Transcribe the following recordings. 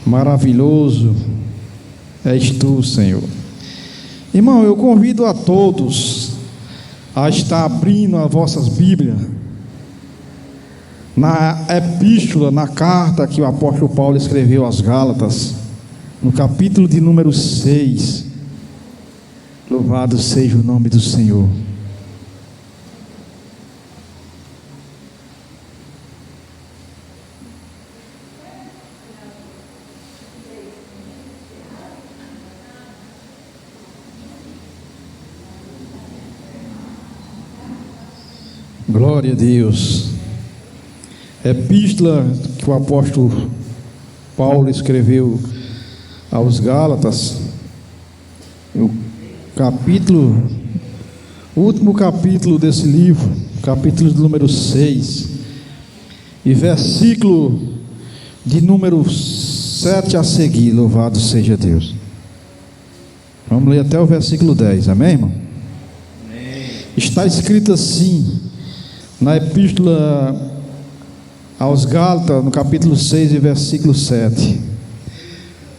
Maravilhoso és tu, Senhor. Irmão, eu convido a todos a estar abrindo as vossas Bíblias na epístola, na carta que o apóstolo Paulo escreveu aos Gálatas, no capítulo de número 6. Louvado seja o nome do Senhor. Glória a Deus. Epístola que o apóstolo Paulo escreveu aos Gálatas, o último capítulo desse livro, capítulo de número 6, e versículo de número 7 a seguir. Louvado seja Deus. Vamos ler até o versículo 10, amém, irmão? Amém. Está escrito assim na epístola aos Gálatas, no capítulo 6 e versículo 7: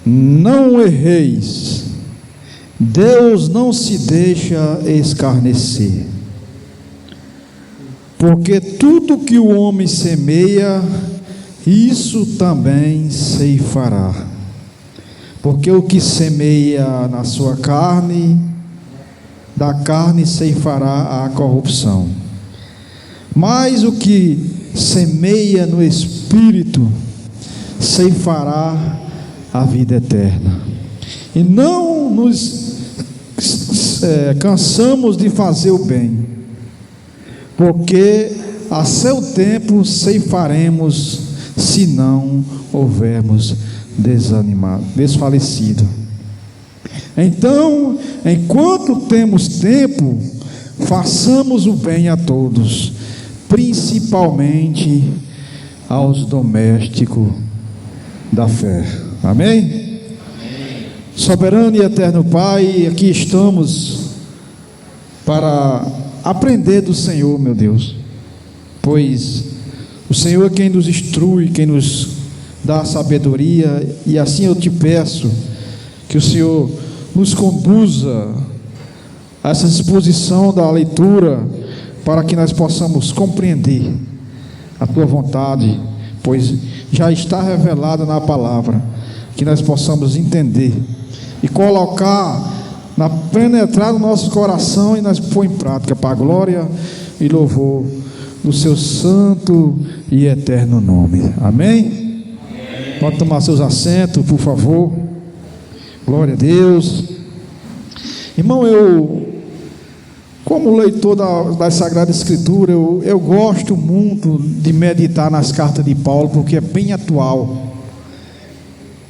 não erreis, Deus não se deixa escarnecer, porque tudo que o homem semeia, isso também ceifará. Porque o que semeia na sua carne, da carne ceifará a corrupção, mas o que semeia no Espírito ceifará a vida eterna. E não nos cansamos de fazer o bem, porque a seu tempo ceifaremos, se não houvermos desfalecido. Então, enquanto temos tempo, façamos o bem a todos, principalmente aos domésticos da fé. Amém? Amém. Soberano e eterno Pai, aqui estamos para aprender do Senhor, meu Deus, pois o Senhor é quem nos instrui, quem nos dá sabedoria, e assim eu te peço que o Senhor nos conduza a essa exposição da leitura, para que nós possamos compreender a tua vontade, pois já está revelada na palavra, que nós possamos entender e colocar penetrar no nosso coração e nós pôr em prática para a glória e louvor do seu santo e eterno nome. Amém? Pode tomar seus assentos, por favor. Glória a Deus. Irmão, como leitor da Sagrada Escritura, eu gosto muito de meditar nas cartas de Paulo, porque é bem atual,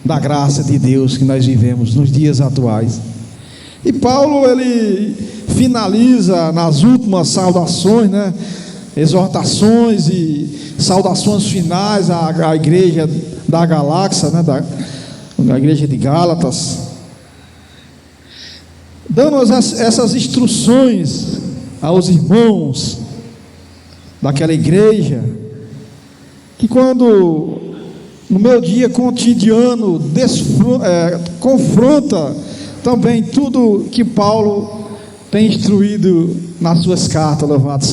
da graça de Deus que nós vivemos nos dias atuais. E Paulo, ele finaliza nas últimas saudações, exortações e saudações finais à igreja da galáxia, da igreja de Gálatas, dando essas instruções aos irmãos daquela igreja, que quando no meu dia cotidiano confronta também tudo que Paulo tem instruído nas suas cartas. Louvado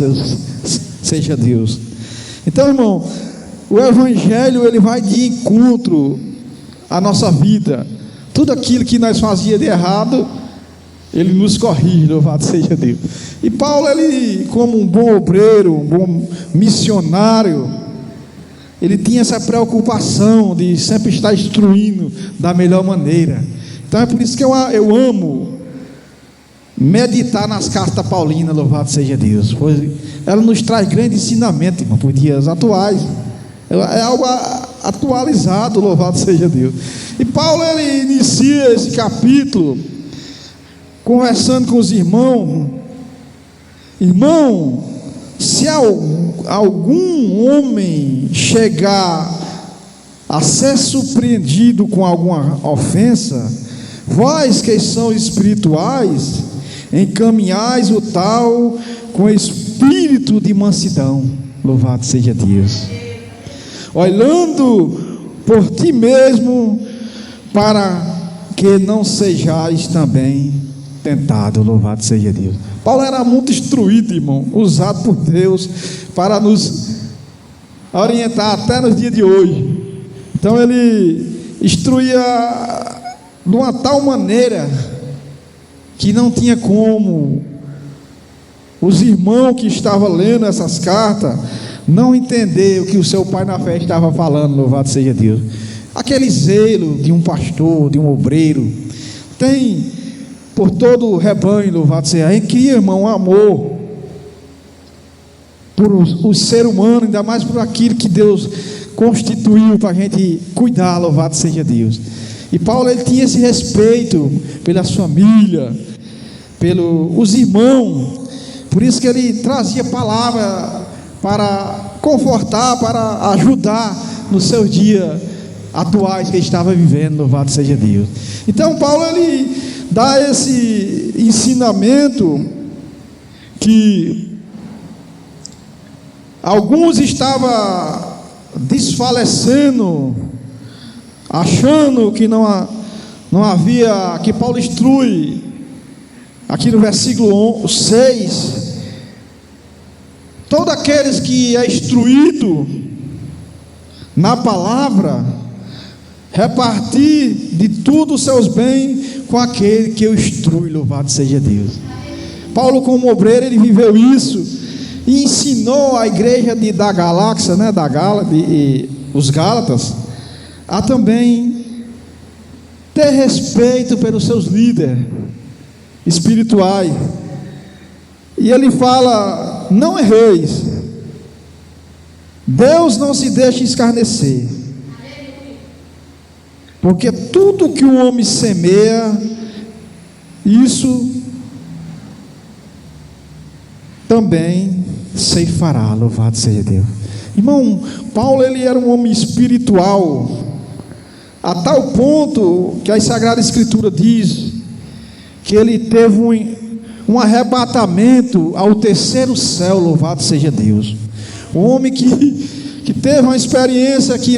seja Deus. Então, irmão, o Evangelho, ele vai de encontro à nossa vida. Tudo aquilo que nós fazíamos de errado, ele nos corrige. Louvado seja Deus. E Paulo, ele, como um bom obreiro, um bom missionário, ele tinha essa preocupação de sempre estar instruindo da melhor maneira. Então é por isso que eu amo meditar nas cartas paulinas. Louvado seja Deus, pois ela nos traz grande ensinamento, irmão, para os dias atuais. É algo atualizado. Louvado seja Deus. E Paulo, ele inicia esse capítulo conversando com os irmãos. Irmão, se algum homem chegar a ser surpreendido com alguma ofensa, vós que são espirituais, encaminhais o tal com espírito de mansidão. Louvado seja Deus. Olhando por ti mesmo, para que não sejais também tentados. Louvado seja Deus. Paulo era muito instruído, irmão, usado por Deus para nos orientar até nos dias de hoje. Então ele instruía de uma tal maneira que não tinha como os irmãos que estavam lendo essas cartas não entender o que o seu pai na fé estava falando. Louvado seja Deus. Aquele zelo de um pastor, de um obreiro, tem por todo o rebanho. Louvado seja. Aí cria, irmão, um amor por o ser humano, ainda mais por aquilo que Deus constituiu para a gente cuidar. Louvado seja Deus. E Paulo, ele tinha esse respeito pela família, pelos irmãos. Por isso que ele trazia palavra para confortar, para ajudar nos seus dias atuais que ele estava vivendo. Louvado seja Deus. Então Paulo, ele dá esse ensinamento que alguns estavam desfalecendo, achando que não havia, que Paulo instrui aqui no versículo 6, todos aqueles que é instruído na palavra, repartir de tudo os seus bens com aquele que o instrui. Louvado seja Deus. Paulo, como obreiro, ele viveu isso e ensinou a igreja da galáxia, né, e os Gálatas, a também ter respeito pelos seus líderes espirituais. E ele fala: não erreis, Deus não se deixa escarnecer, porque tudo que o homem semeia, isso também ceifará. Louvado seja Deus. Irmão, Paulo, ele era um homem espiritual, a tal ponto que a Sagrada Escritura diz que ele teve um arrebatamento ao terceiro céu. Louvado seja Deus. Um homem que teve uma experiência que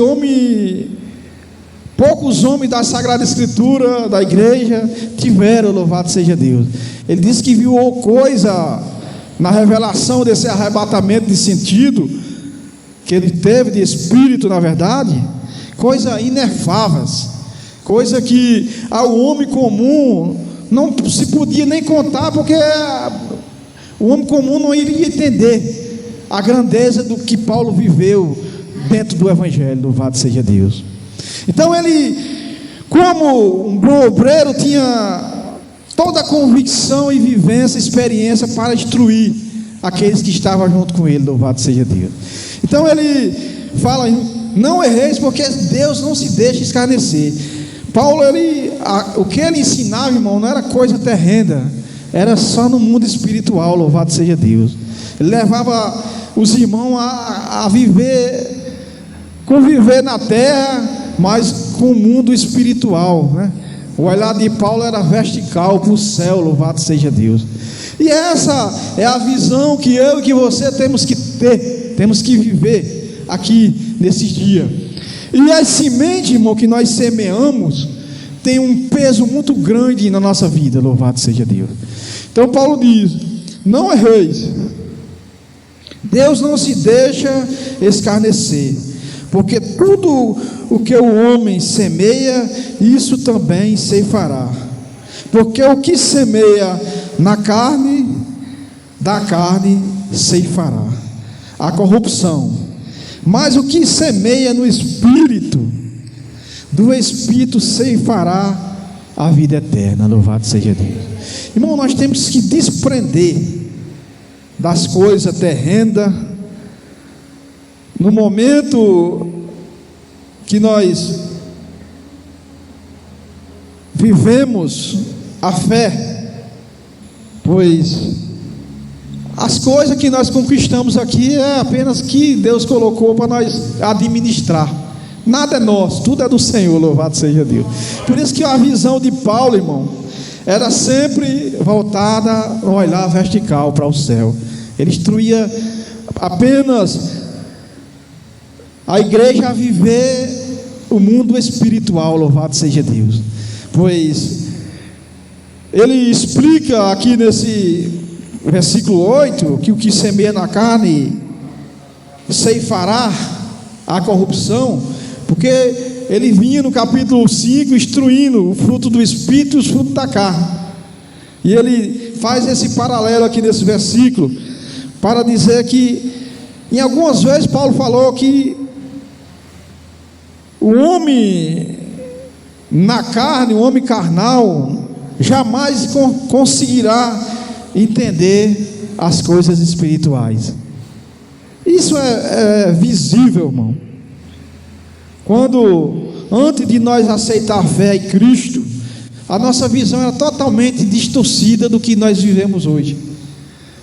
poucos homens da Sagrada Escritura, da igreja, tiveram. Louvado seja Deus. Ele disse que viu coisa na revelação desse arrebatamento de sentido que ele teve, de espírito, na verdade, coisa inefáveis, coisa que ao homem comum não se podia nem contar, porque o homem comum não iria entender a grandeza do que Paulo viveu dentro do Evangelho. Louvado seja Deus. Então ele, como um bom obreiro, tinha toda a convicção e vivência, experiência para instruir aqueles que estavam junto com ele. Louvado seja Deus. Então ele fala: não erreis, porque Deus não se deixa escarnecer. Paulo, o que ele ensinava, irmão, não era coisa terrena, era só no mundo espiritual. Louvado seja Deus. Ele levava os irmãos a conviver na terra, mas com o mundo espiritual, né? O olhar de Paulo era vertical para o céu. Louvado seja Deus. E essa é a visão que eu e que você temos que ter, temos que viver aqui nesses dias. E a semente, irmão, que nós semeamos tem um peso muito grande na nossa vida. Louvado seja Deus. Então Paulo diz: não erreis, Deus não se deixa escarnecer, porque tudo o que o homem semeia, isso também ceifará. Porque o que semeia na carne, da carne ceifará a corrupção, mas o que semeia no Espírito, do Espírito ceifará a vida eterna. Louvado seja Deus. Irmão, nós temos que desprender das coisas terrenas. No momento que nós vivemos a fé, pois as coisas que nós conquistamos aqui é apenas que Deus colocou para nós administrar. Nada é nosso, tudo é do Senhor. Louvado seja Deus. Por isso que a visão de Paulo, irmão, era sempre voltada no olhar vertical para o céu. Ele instruía apenas a igreja a viver o mundo espiritual, louvado seja Deus. Pois ele explica aqui nesse versículo 8 que o que semeia na carne ceifará a corrupção, porque ele vinha no capítulo 5 instruindo o fruto do Espírito e os frutos da carne, e ele faz esse paralelo aqui nesse versículo para dizer que em algumas vezes Paulo falou que o homem na carne, o homem carnal, jamais conseguirá entender as coisas espirituais. Isso é visível, irmão. Quando, antes de nós aceitar a fé em Cristo, a nossa visão era totalmente distorcida do que nós vivemos hoje.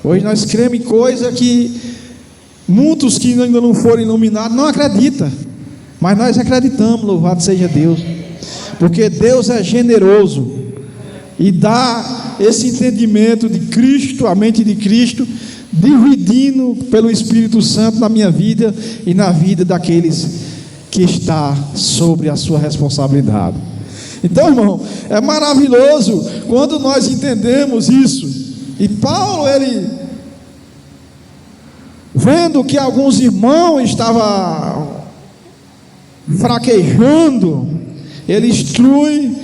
Hoje nós cremos em coisa que muitos que ainda não foram iluminados não acreditam, mas nós acreditamos, louvado seja Deus, porque Deus é generoso e dá esse entendimento de Cristo, a mente de Cristo, dividindo pelo Espírito Santo na minha vida e na vida daqueles que está sobre a sua responsabilidade. Então, irmão, é maravilhoso quando nós entendemos isso. E Paulo, ele vendo que alguns irmãos estavam fraquejando, ele instrui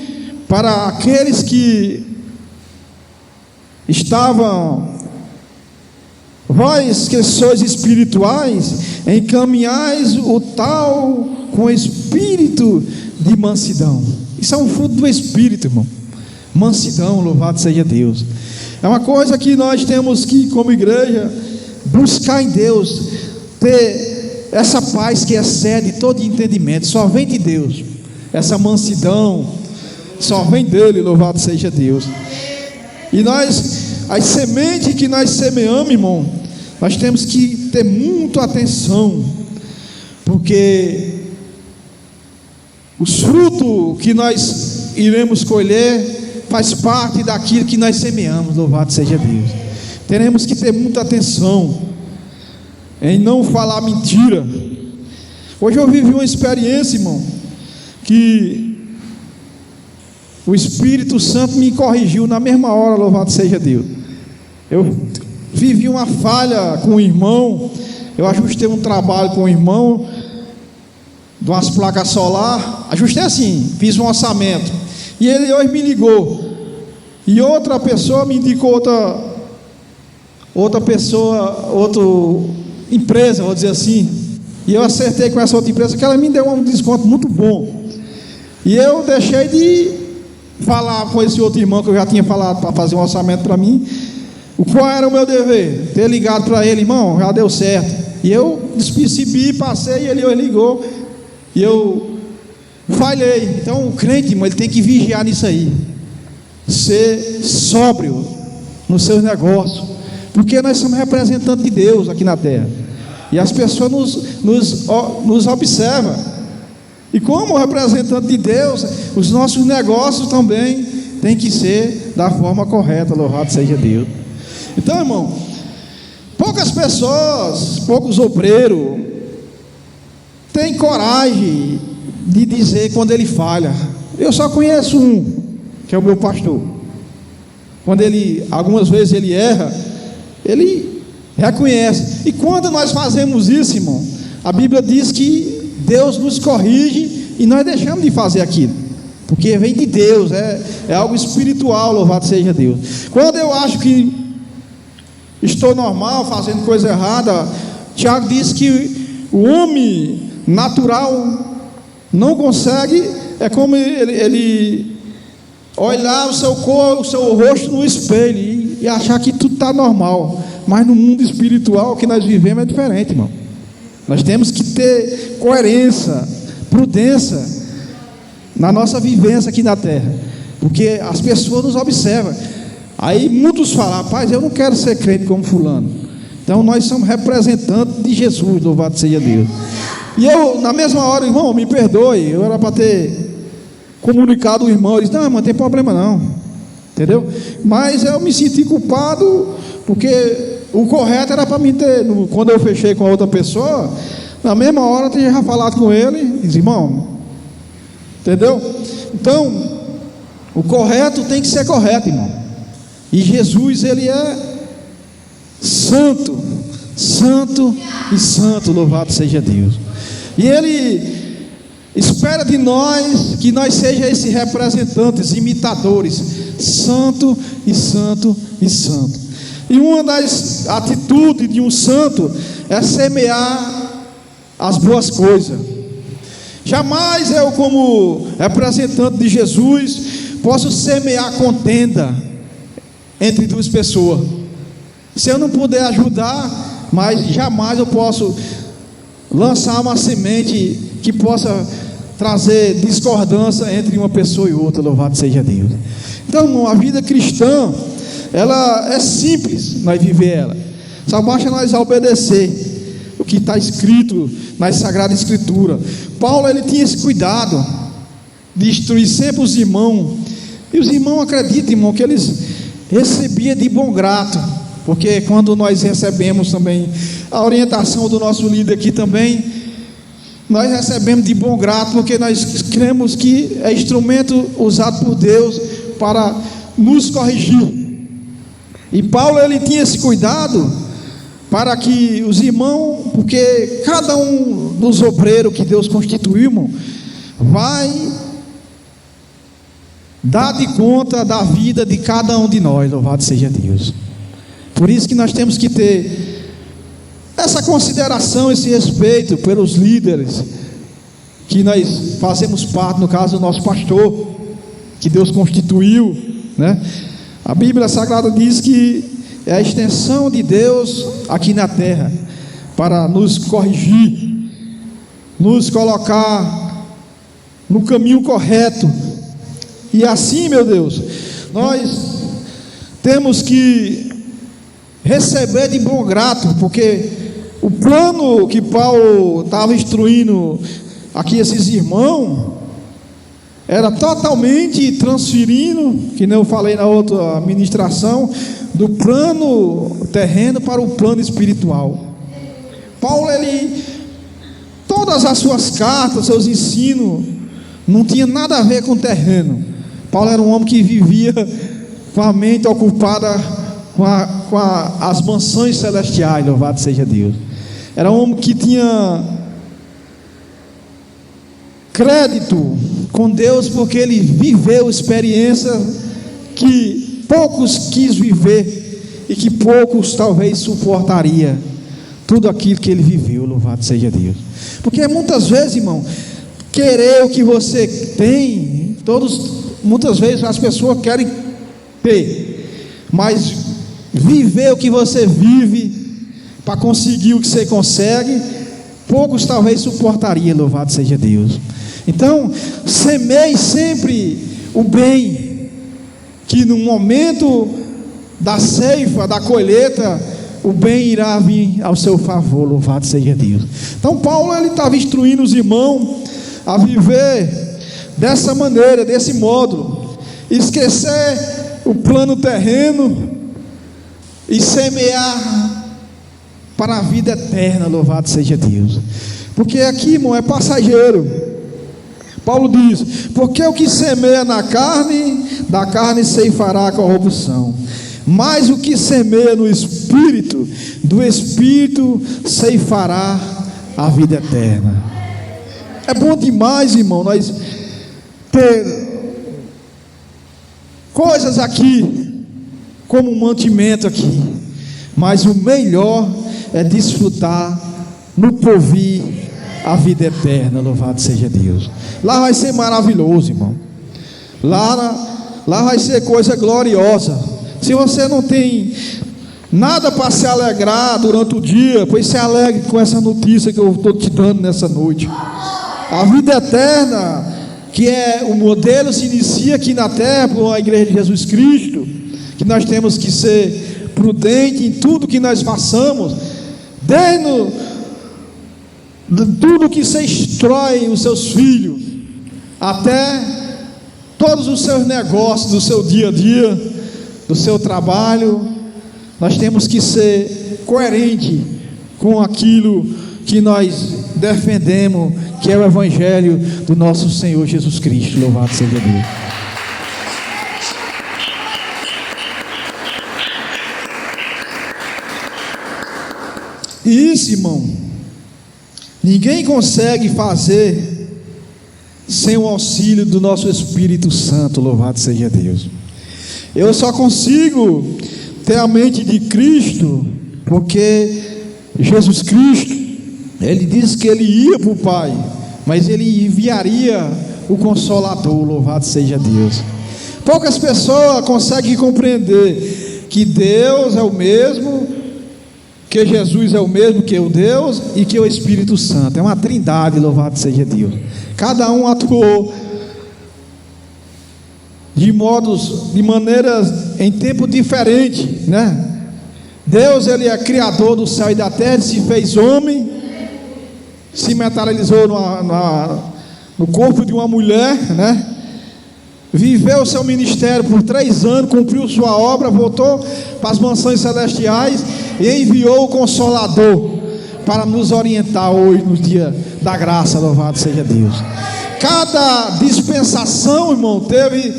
para aqueles que estavam: vós que sois espirituais, encaminhais o tal com espírito de mansidão. Isso é um fruto do Espírito, irmão. Mansidão, louvado seja Deus. É uma coisa que nós temos que, como igreja, buscar em Deus, ter essa paz que excede todo entendimento. Só vem de Deus. Essa mansidão só vem dele, louvado seja Deus. E nós, as sementes que nós semeamos, irmão, nós temos que ter muita atenção, porque os frutos que nós iremos colher faz parte daquilo que nós semeamos, louvado seja Deus. Teremos que ter muita atenção em não falar mentira. Hoje eu vivi uma experiência, irmão, que o Espírito Santo me corrigiu na mesma hora, louvado seja Deus. Eu vivi uma falha com o irmão, eu ajustei um trabalho com o irmão, de umas placas solar, ajustei assim, fiz um orçamento, e ele hoje me ligou, e outra pessoa me indicou outra pessoa, outra empresa, vou dizer assim, e eu acertei com essa outra empresa, que ela me deu um desconto muito bom, e eu deixei de falar com esse outro irmão, que eu já tinha falado para fazer um orçamento para mim. Qual era o meu dever? Ter ligado para ele: irmão, já deu certo. E eu despercebi, passei, e ele ligou, e eu falhei. Então o crente, irmão, ele tem que vigiar nisso aí, ser sóbrio nos seus negócios, porque nós somos representantes de Deus aqui na terra, e as pessoas nos observam, e como representante de Deus, os nossos negócios também têm que ser da forma correta, louvado seja Deus. Então, irmão, poucas pessoas, poucos obreiros têm coragem de dizer quando ele falha. Eu só conheço um, que é o meu pastor. Quando ele, algumas vezes ele erra, ele reconhece. E quando nós fazemos isso, irmão, a Bíblia diz que Deus nos corrige e nós deixamos de fazer aquilo, porque vem de Deus, é algo espiritual, louvado seja Deus. Quando eu acho que estou normal, fazendo coisa errada, Tiago diz que o homem natural não consegue, é como ele olhar o seu corpo, o seu rosto no espelho e achar que tudo está normal, mas no mundo espiritual que nós vivemos é diferente, irmão. Nós temos que ter coerência, prudência na nossa vivência aqui na terra, porque as pessoas nos observam. Aí muitos falam: rapaz, eu não quero ser crente como fulano. Então nós somos representantes de Jesus, louvado seja Deus. E eu, na mesma hora: irmão, me perdoe, eu era para ter comunicado o irmão. Ele disse: não, não tem problema não, entendeu? Mas eu me senti culpado, porque o correto era para mim ter, quando eu fechei com a outra pessoa, na mesma hora eu tinha já falado com ele, e disse: irmão, Entendeu? Então, o correto tem que ser correto, irmão. E Jesus, ele é santo, santo e santo, louvado seja Deus. E ele espera de nós que nós sejamos esses representantes, imitadores, santo e santo e santo. E uma das atitudes de um santo é semear as boas coisas. Jamais eu, como representante de Jesus, posso semear contenda entre duas pessoas. Se eu não puder ajudar, mas jamais eu posso lançar uma semente que possa trazer discordância entre uma pessoa e outra, louvado seja Deus. Então, a vida cristã, ela é simples, nós viver ela, só basta nós obedecer o que está escrito nas Sagradas Escrituras. Paulo, ele tinha esse cuidado de instruir sempre os irmãos, e os irmãos acreditam, irmão, que eles recebiam de bom grato, porque quando nós recebemos também a orientação do nosso líder aqui também, nós recebemos de bom grato, porque nós cremos que é instrumento usado por Deus para nos corrigir. E Paulo, ele tinha esse cuidado para que os irmãos, porque cada um dos obreiros que Deus constituiu, irmão, vai dar de conta da vida de cada um de nós, louvado seja Deus. Por isso que nós temos que ter essa consideração, esse respeito pelos líderes que nós fazemos parte, no caso do nosso pastor, que Deus constituiu, né? A Bíblia Sagrada diz que é a extensão de Deus aqui na terra, para nos corrigir, nos colocar no caminho correto. E assim, meu Deus, nós temos que receber de bom grato, porque o plano que Paulo estava instruindo aqui esses irmãos era totalmente transferindo, que nem eu falei na outra ministração, do plano terreno para o plano espiritual. Paulo, ele, todas as suas cartas, seus ensinos, não tinha nada a ver com o terreno. Paulo era um homem que vivia com a mente ocupada com as mansões celestiais, louvado seja Deus. Era um homem que tinha crédito com Deus, porque ele viveu experiência que poucos quis viver e que poucos talvez suportaria tudo aquilo que ele viveu, louvado seja Deus. Porque muitas vezes, irmão, querer o que você tem, muitas vezes as pessoas querem ter, mas viver o que você vive para conseguir o que você consegue, poucos talvez suportaria, louvado seja Deus. Então, semeie sempre o bem, que no momento da ceifa, da colheita, o bem irá vir ao seu favor, louvado seja Deus. Então Paulo, ele estava instruindo os irmãos a viver dessa maneira, desse modo, esquecer o plano terreno e semear para a vida eterna, louvado seja Deus. Porque aqui, irmão, é passageiro. Paulo diz: porque o que semeia na carne, da carne ceifará a corrupção, mas o que semeia no Espírito, do Espírito ceifará a vida eterna. É bom demais, irmão, nós ter coisas aqui como um mantimento aqui, mas o melhor é desfrutar no porvir a vida eterna, louvado seja Deus. Lá vai ser maravilhoso, irmão. Lá vai ser coisa gloriosa. Se você não tem nada para se alegrar durante o dia, pois se alegre com essa notícia que eu estou te dando nessa noite. A vida eterna, que é o modelo, se inicia aqui na terra por a igreja de Jesus Cristo, que nós temos que ser prudente em tudo que nós façamos, desde tudo que você instrui os seus filhos, até todos os seus negócios, do seu dia a dia, do seu trabalho. Nós temos que ser coerente com aquilo que nós defendemos, que que é o Evangelho do nosso Senhor Jesus Cristo. Louvado seja Deus. E isso, irmão, ninguém consegue fazer sem o auxílio do nosso Espírito Santo. Louvado seja Deus. Eu só consigo ter a mente de Cristo porque Jesus Cristo, Ele disse que Ele ia para o Pai, mas Ele enviaria o Consolador. Louvado seja Deus. Poucas pessoas conseguem compreender que Deus é o mesmo, que Jesus é o mesmo que o Deus e que o Espírito Santo. É uma trindade, louvado seja Deus. Cada um atuou de maneiras, em tempo diferente, né? Deus, Ele é criador do céu e da terra, Ele se fez homem, se materializou no corpo de uma mulher, né? Viveu o seu ministério por 3 anos, cumpriu sua obra, voltou para as mansões celestiais e enviou o Consolador para nos orientar hoje no dia da graça. Louvado seja Deus. Cada dispensação, irmão, teve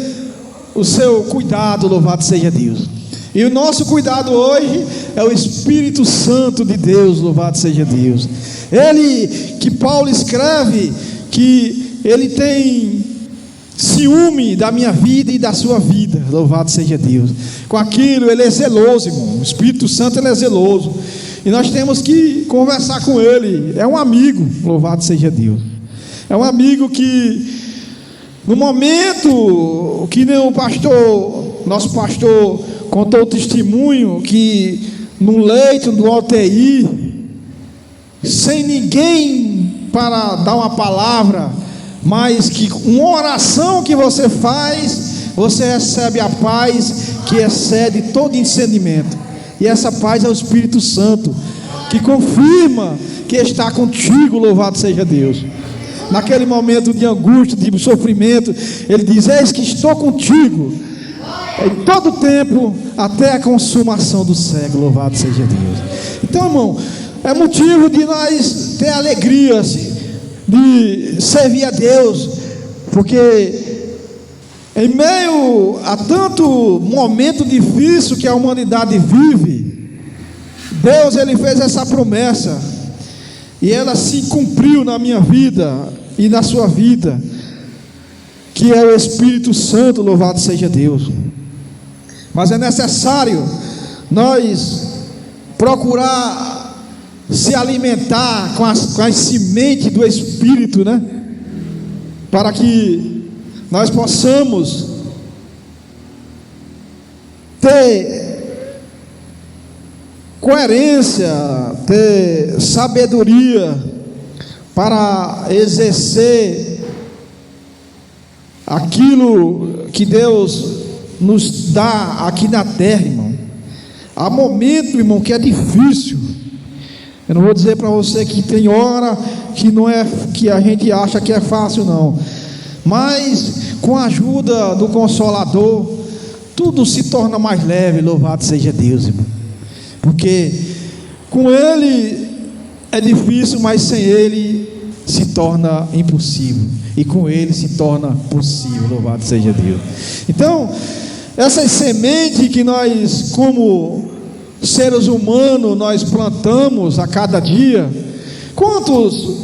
o seu cuidado. Louvado seja Deus. E o nosso cuidado hoje é o Espírito Santo de Deus. Louvado seja Deus. Ele, que Paulo escreve que ele tem ciúme da minha vida e da sua vida. Louvado seja Deus. Com aquilo Ele é zeloso, irmão. O Espírito Santo, Ele é zeloso, e nós temos que conversar com Ele. É um amigo. Louvado seja Deus. É um amigo que, no momento que nem o pastor, nosso pastor contou o testemunho, que no leito do UTI, sem ninguém para dar uma palavra, mas que uma oração que você faz, você recebe a paz que excede todo entendimento. E essa paz é o Espírito Santo, que confirma que está contigo. Louvado seja Deus. Naquele momento de angústia, de sofrimento, Ele diz: eis que estou contigo em todo o tempo, até a consumação do século. Louvado seja Deus. Então, irmão, é motivo de nós ter alegria de servir a Deus, porque em meio a tanto momento difícil que a humanidade vive, Deus, Ele fez essa promessa, e ela se cumpriu na minha vida e na sua vida, que é o Espírito Santo. Louvado seja Deus. Mas é necessário nós procurar se alimentar com as sementes do Espírito, né? Para que nós possamos ter coerência, ter sabedoria para exercer aquilo que Deus nos dá aqui na terra, irmão. Há momento, irmão, que é difícil. Eu não vou dizer para você que tem hora que não é, que a gente acha que é fácil, não. Mas com a ajuda do Consolador, tudo se torna mais leve. Louvado seja Deus, irmão. Porque com Ele é difícil, mas sem Ele se torna impossível, e com Ele se torna possível. Louvado seja Deus. Então, essas sementes que nós, como seres humanos, nós plantamos a cada dia, quantos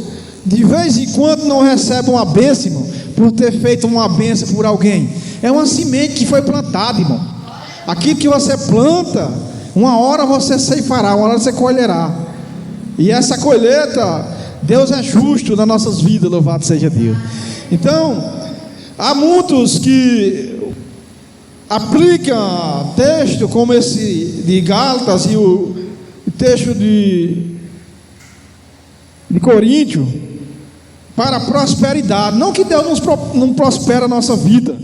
de vez em quando não recebem uma bênção, irmão, por ter feito uma bênção por alguém? É uma semente que foi plantada, irmão. Aquilo que você planta, uma hora você ceifará, uma hora você colherá. E essa colheita, Deus é justo nas nossas vidas. Louvado seja Deus. Então, há muitos que aplicam texto como esse de Gálatas e o texto de Coríntios para a prosperidade. Não que Deus não prospera a nossa vida,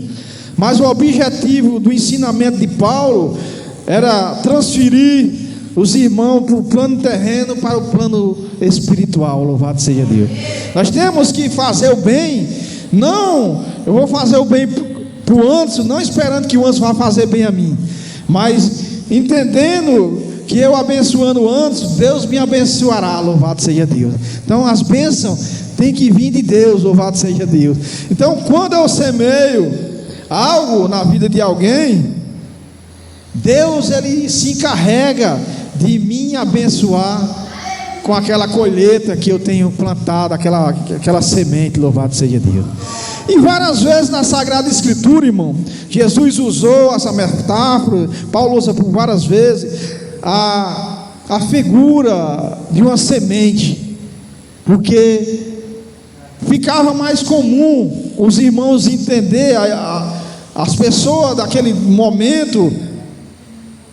mas o objetivo do ensinamento de Paulo era transferir os irmãos do plano terreno para o plano espiritual. Louvado seja Deus. Nós temos que fazer o bem. Não, eu vou fazer o bem para o Anderson, não esperando que o Anderson vá fazer bem a mim, mas entendendo que eu abençoando o Anderson, Deus me abençoará. Louvado seja Deus. Então as bênçãos tem que vir de Deus, louvado seja Deus. Então, quando eu semeio algo na vida de alguém, Deus, ele se encarrega de me abençoar com aquela colheita que eu tenho plantado, aquela semente, louvado seja Deus. E várias vezes na Sagrada Escritura, irmão, Jesus usou essa metáfora, Paulo usa por várias vezes a figura de uma semente, porque ficava mais comum os irmãos entender, as pessoas daquele momento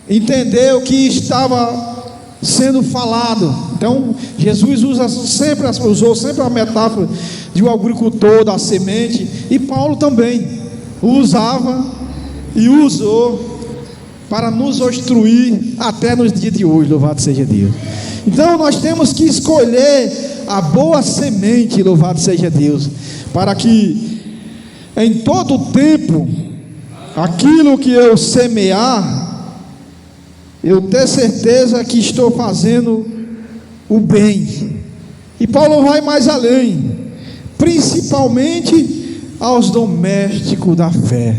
entender o que estava sendo falado. Então Jesus usou sempre a metáfora de um agricultor da semente, e Paulo também usava e usou para nos instruir até nos dias de hoje, louvado seja Deus. Então nós temos que escolher a boa semente, louvado seja Deus, para que em todo o tempo aquilo que eu semear, eu ter certeza que estou fazendo o bem. E Paulo vai mais além, principalmente aos domésticos da fé.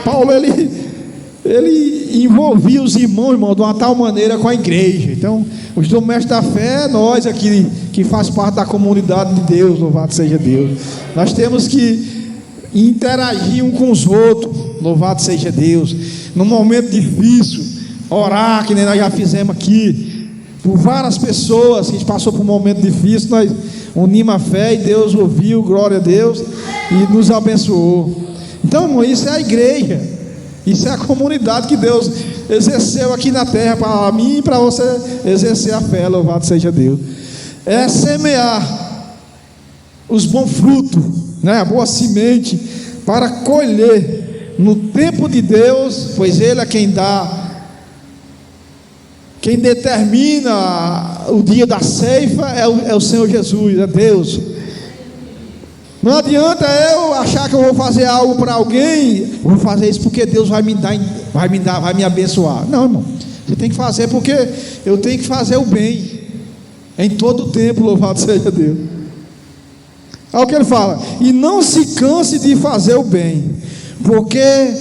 Paulo, ele envolvia os irmãos, de uma tal maneira com a igreja. Então, os domésticos da fé, nós aqui que faz parte da comunidade de Deus, louvado seja Deus, nós temos que interagir um com os outros, louvado seja Deus, num momento difícil, orar, que nem nós já fizemos aqui, por várias pessoas que a gente passou por um momento difícil, nós unimos a fé e Deus ouviu, glória a Deus, e nos abençoou. Então, irmão, isso é a igreja, isso é a comunidade que Deus exerceu aqui na terra, para mim e para você exercer a fé, louvado seja Deus. É semear os bons frutos, né, a boa semente, para colher no tempo de Deus, pois Ele é quem dá. Quem determina o dia da ceifa é o Senhor Jesus, é Deus. Não adianta eu achar que eu vou fazer algo para alguém, eu vou fazer isso porque Deus vai me abençoar. Não, irmão, você tem que fazer porque eu tenho que fazer o bem em todo o tempo, louvado seja Deus. Olha o que ele fala: e não se canse de fazer o bem, porque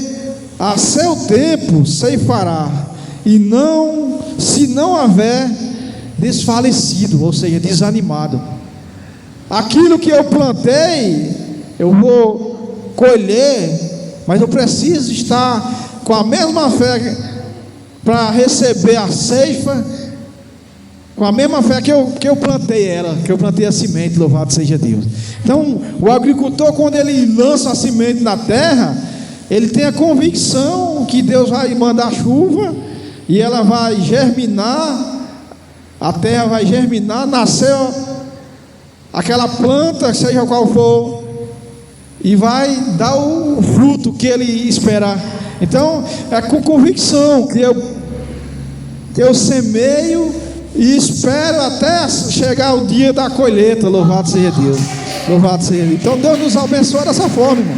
a seu tempo ceifará, e se não houver desfalecido, ou seja, desanimado. Aquilo que eu plantei, eu vou colher, mas eu preciso estar com a mesma fé para receber a ceifa, com a mesma fé que eu plantei ela, que eu plantei a semente, louvado seja Deus. Então, o agricultor, quando ele lança a semente na terra, ele tem a convicção que Deus vai mandar chuva, e ela vai germinar, a terra vai germinar, nascer aquela planta, seja qual for, e vai dar o fruto que ele espera. Então é com convicção que eu semeio e espero até chegar o dia da colheita, louvado seja Deus, louvado seja Deus. Então Deus nos abençoa dessa forma, irmão.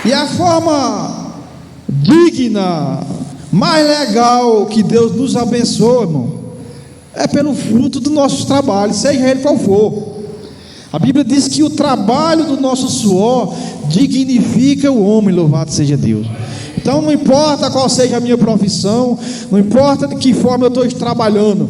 E a forma digna, mais legal que Deus nos abençoa, irmão, é pelo fruto do nosso trabalho, seja ele qual for. A Bíblia diz que o trabalho do nosso suor dignifica o homem, louvado seja Deus. Então não importa qual seja a minha profissão, não importa de que forma eu estou trabalhando,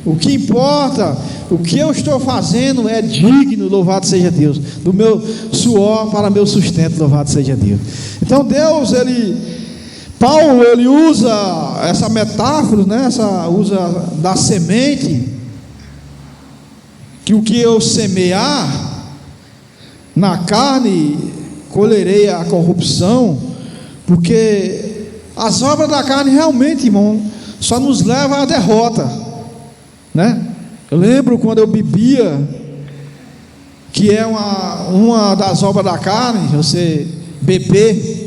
o que importa, o que eu estou fazendo é digno, louvado seja Deus, do meu suor para meu sustento, louvado seja Deus. Então Paulo, ele usa essa metáfora, né? Usa da semente, que o que eu semear na carne, colherei a corrupção, porque as obras da carne realmente, irmão, só nos levam à derrota, né? Eu lembro quando eu bebia, que é uma das obras da carne, você beber,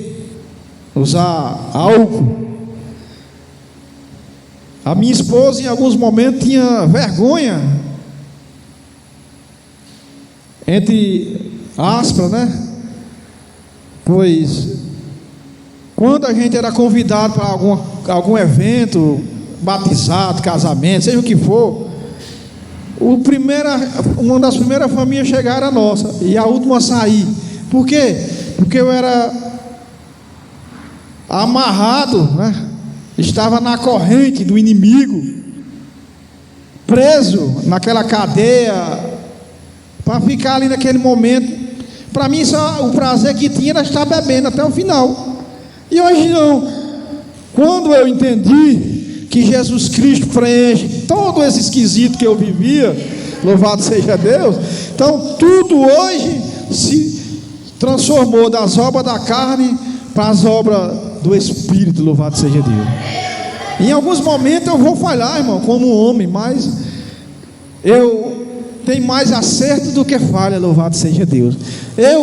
usar álcool. A minha esposa em alguns momentos tinha vergonha, entre aspas, né? Pois quando a gente era convidado para algum evento, batizado, casamento, seja o que for, uma das primeiras famílias a chegar era a nossa, e a última a sair. Por quê? Porque eu era amarrado, né? Estava na corrente do inimigo, preso naquela cadeia, para ficar ali naquele momento. Para mim, só o prazer que tinha era estar bebendo até o final. E hoje não. Quando eu entendi que Jesus Cristo preenche todo esse esquisito que eu vivia, louvado seja Deus, então tudo hoje se transformou das obras da carne para as obras do Espírito, louvado seja Deus. Em alguns momentos eu vou falhar, irmão, como homem, mas eu tenho mais acerto do que falha, louvado seja Deus.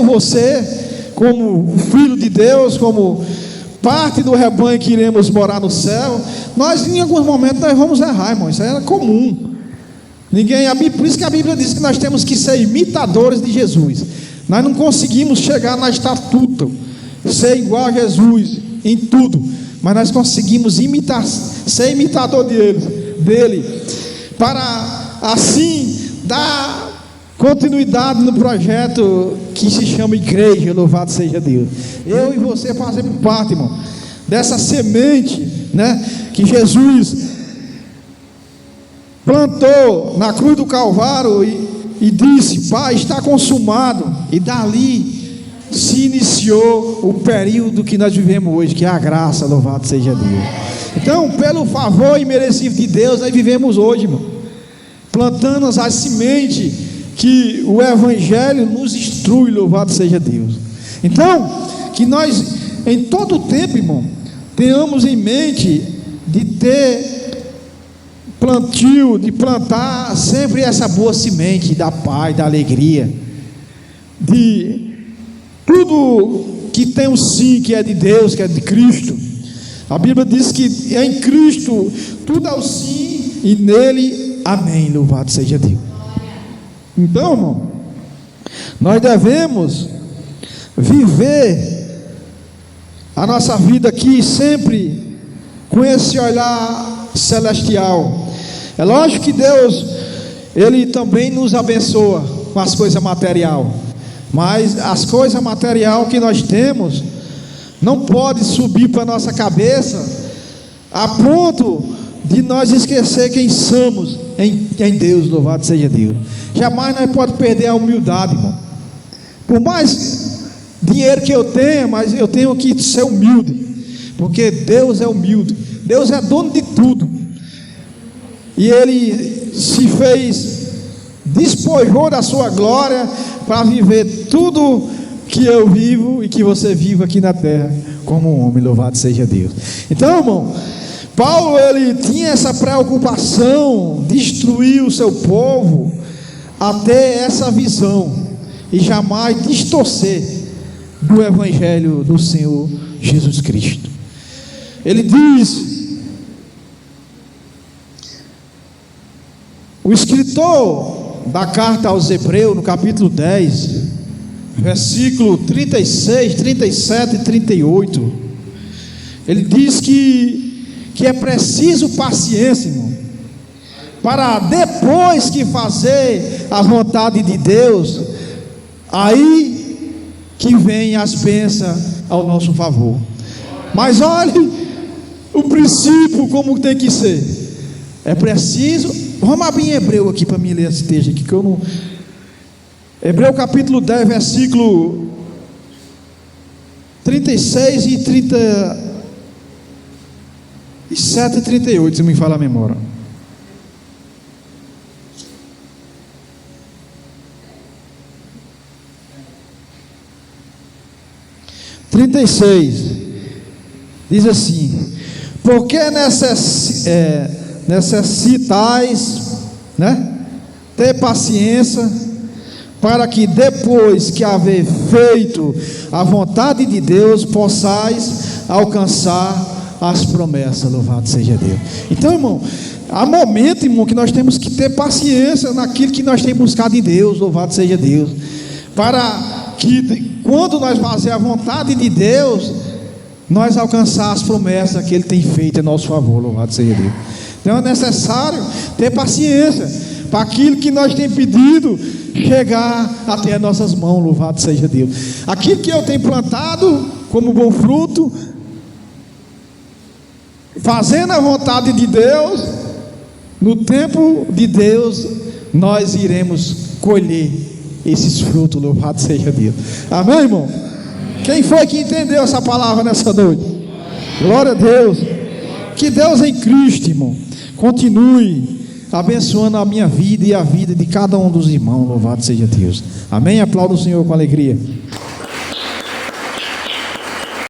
Você, como filho de Deus, como parte do rebanho que iremos morar no céu, nós em alguns momentos nós vamos errar, irmão, isso era comum. Por isso que a Bíblia diz que nós temos que ser imitadores de Jesus. Nós não conseguimos chegar na estatuta, ser igual a Jesus em tudo, mas nós conseguimos ser imitador dele, para assim dar continuidade no projeto que se chama igreja, louvado seja Deus. Eu e você fazemos parte, irmão, dessa semente, né, que Jesus plantou na cruz do Calvário e disse: Pai, está consumado. E dali se iniciou o período que nós vivemos hoje, que é a graça, louvado seja Deus. Então, pelo favor imerecido de Deus, nós vivemos hoje, irmão, plantando as sementes que o Evangelho nos instrui, louvado seja Deus. Então, que nós em todo o tempo, irmão, tenhamos em mente de ter plantio, de plantar sempre essa boa semente da paz, da alegria, de tudo que tem um sim, que é de Deus, que é de Cristo. A Bíblia diz que em Cristo tudo é o sim e nele amém, louvado seja Deus. Então, irmão, nós devemos viver a nossa vida aqui sempre com esse olhar celestial. É lógico que Deus, Ele também nos abençoa com as coisas materiais, mas as coisas materiais que nós temos não pode subir para a nossa cabeça a ponto de nós esquecer quem somos em Deus, louvado seja Deus. Jamais nós podemos perder a humildade, irmão. Por mais dinheiro que eu tenha, mas eu tenho que ser humilde, porque Deus é humilde, Deus é dono de tudo, e Ele se fez, despojou da sua glória para viver tudo que eu vivo e que você vive aqui na terra como um homem, louvado seja Deus. Então, irmão, Paulo, ele tinha essa preocupação de instruir o seu povo a ter essa visão e jamais distorcer do Evangelho do Senhor Jesus Cristo. Ele diz, o escritor da carta aos Hebreus, no capítulo 10, versículo 36, 37 e 38, ele diz que é preciso paciência, irmão, para depois que fazer a vontade de Deus, aí que vem as bênçãos ao nosso favor. Mas olhe o princípio como tem que ser. É preciso. Vamos abrir em Hebreu aqui para mim ler esse texto aqui, que eu não. Hebreu capítulo 10, versículo 36 e 37 e 38, se me fala a memória. Diz assim: porque necessitais, né, ter paciência, para que depois que haver feito a vontade de Deus, possais alcançar as promessas, louvado seja Deus. Então, irmão, há momento, irmão, que nós temos que ter paciência naquilo que nós temos buscado em Deus, louvado seja Deus, para que quando nós fazermos a vontade de Deus, nós alcançar as promessas que Ele tem feito em nosso favor, louvado seja Deus. Então é necessário ter paciência, para aquilo que nós temos pedido chegar até as nossas mãos, louvado seja Deus. Aquilo que eu tenho plantado como bom fruto, fazendo a vontade de Deus, no tempo de Deus, nós iremos colher esses frutos, louvado seja Deus. Amém, irmão? Quem foi que entendeu essa palavra nessa noite? Glória a Deus. Que Deus em Cristo, irmão, continue abençoando a minha vida e a vida de cada um dos irmãos, louvado seja Deus. Amém? Aplauda o Senhor com alegria.